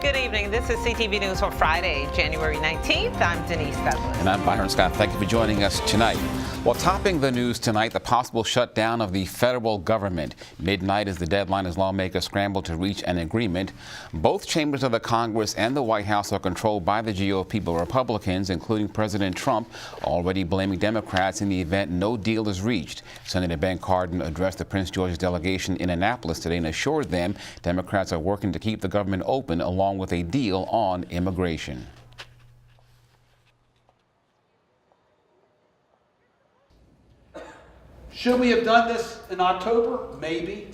Good evening. This is CTV News for Friday, January 19th. I'm Denise Douglas. And I'm Byron Scott. Thank you for joining us tonight. Well, topping the news tonight, the possible shutdown of the federal government. Midnight is the deadline as lawmakers scramble to reach an agreement. Both chambers of the Congress and the White House are controlled by the GOP, but Republicans, including President Trump, already blaming Democrats in the event no deal is reached. Senator Ben Cardin addressed the Prince George's delegation in Annapolis today and assured them Democrats are working to keep the government open along with a deal on immigration. Should we have done this in October? Maybe.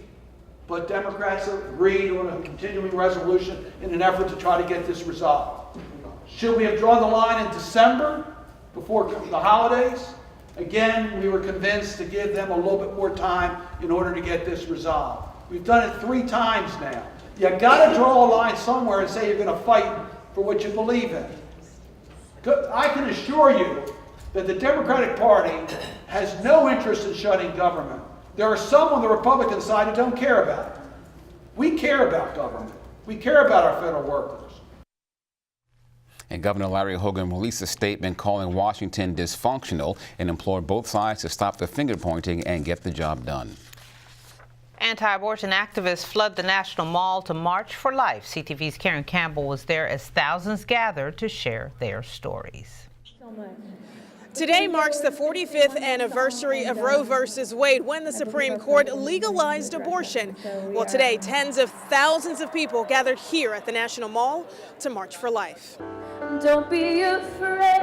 But Democrats have agreed on a continuing resolution in an effort to try to get this resolved. Should we have drawn the line in December before the holidays? Again, we were convinced to give them a little bit more time in order to get this resolved. We've done it 3 times now. You got to draw a line somewhere and say you're going to fight for what you believe in. I can assure you that the Democratic Party has no interest in shutting government. There are some on the Republican side who don't care about it. We care about government. We care about our federal workers. And Governor Larry Hogan released a statement calling Washington dysfunctional and implored both sides to stop the finger pointing and get the job done. Anti-abortion activists flood the National Mall to March for Life. CTV's Karen Campbell was there as thousands gathered to share their stories. Today marks the 45th anniversary of Roe v. Wade, when the Supreme Court legalized abortion. Well, today, tens of thousands of people gathered here at the National Mall to March for Life. Don't be afraid,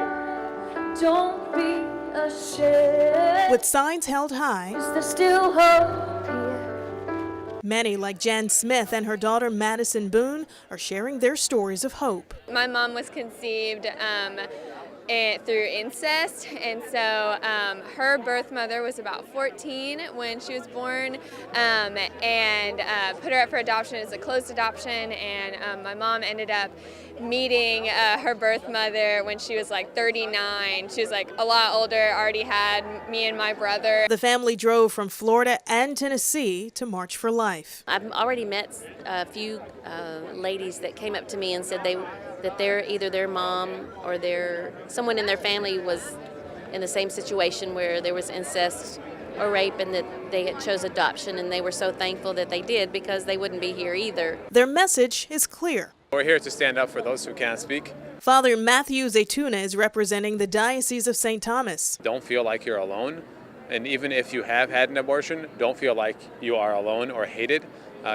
don't be ashamed. With signs held high, There's still hope here. many, like Jan Smith and her daughter Madison Boone, are sharing their stories of hope. My mom was conceived through incest, and so her birth mother was about 14 when she was born, and put her up for adoption as a closed adoption, and my mom ended up meeting her birth mother when she was like 39. She was like a lot older, already had me and my brother. The family drove from Florida and Tennessee to March for Life. I've already met a few ladies that came up to me and said that either their mom or someone in their family was in the same situation where there was incest or rape, and that they had chose adoption, and they were so thankful that they did because they wouldn't be here either. Their message is clear. We're here to stand up for those who can't speak. Father Matthew Zaytuna is representing the Diocese of St. Thomas. Don't feel like you're alone. And even if you have had an abortion, don't feel like you are alone or hated.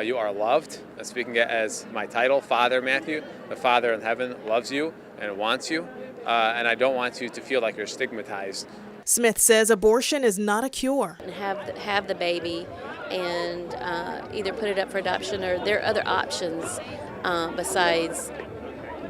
You are loved. Speaking as my title, Father Matthew, the Father in heaven loves you and wants you. And I don't want you to feel like you're stigmatized. Smith says abortion is not a cure. And have the baby and either put it up for adoption, or there are other options besides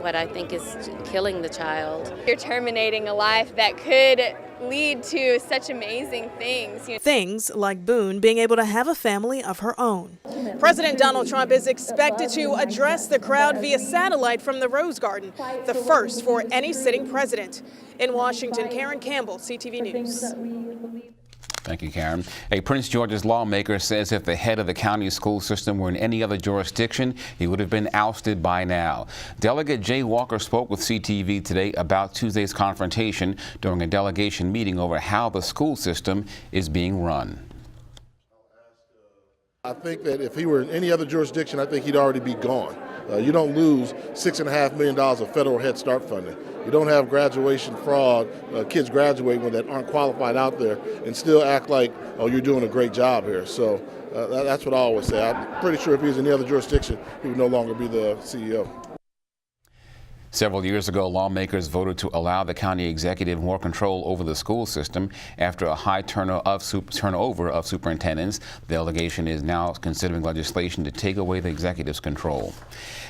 what I think is killing the child. You're terminating a life that could lead to such amazing things. Things like Boone being able to have a family of her own. President Donald Trump is expected to address the crowd via satellite from the Rose Garden, the first for any sitting president. In Washington, Karen Campbell, CTV News. Thank you, Karen. A Prince George's lawmaker says if the head of the county school system were in any other jurisdiction, he would have been ousted by now. Delegate Jay Walker spoke with CTV today about Tuesday's confrontation during a delegation meeting over how the school system is being run. I think that if he were in any other jurisdiction, I think he'd already be gone. You don't lose $6.5 million of federal Head Start funding. You don't have graduation fraud, kids graduating that aren't qualified out there and still act like, oh, you're doing a great job here. So that's what I always say. I'm pretty sure if he was in any other jurisdiction, he would no longer be the CEO. Several years ago, lawmakers voted to allow the county executive more control over the school system after a high turnover of superintendents. The delegation is now considering legislation to take away the executive's control.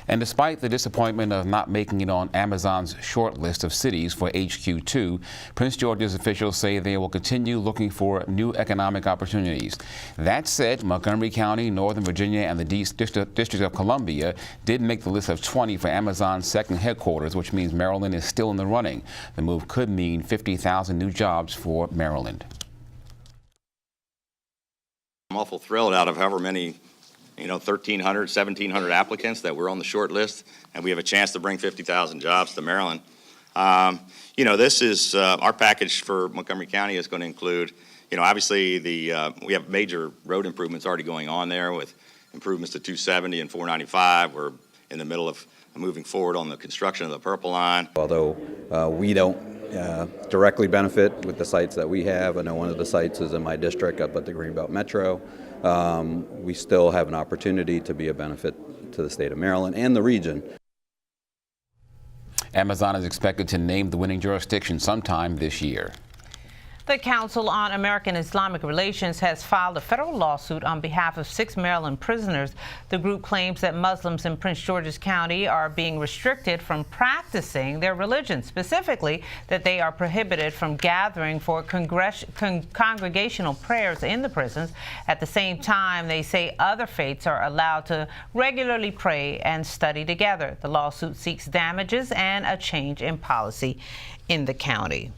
And despite the disappointment of not making it on Amazon's short list of cities for HQ2, Prince George's officials say they will continue looking for new economic opportunities. That said, Montgomery County, Northern Virginia, and the District of Columbia did make the list of 20 for Amazon's second headquarters, which means Maryland is still in the running. The move could mean 50,000 new jobs for Maryland. I'm awful thrilled out of however many 1,300, 1,700 applicants that were on the short list, and we have a chance to bring 50,000 jobs to Maryland. This is our package for Montgomery County is going to include, obviously we have major road improvements already going on there with improvements to 270 and 495. We're in the middle of moving forward on the construction of the Purple Line. Although we don't directly benefit with the sites that we have, I know one of the sites is in my district up at the Greenbelt Metro, we still have an opportunity to be a benefit to the state of Maryland and the region. Amazon is expected to name the winning jurisdiction sometime this year. The Council on American Islamic Relations has filed a federal lawsuit on behalf of 6 Maryland prisoners. The group claims that Muslims in Prince George's County are being restricted from practicing their religion, specifically that they are prohibited from gathering for congregational prayers in the prisons. At the same time, they say other faiths are allowed to regularly pray and study together. The lawsuit seeks damages and a change in policy in the county.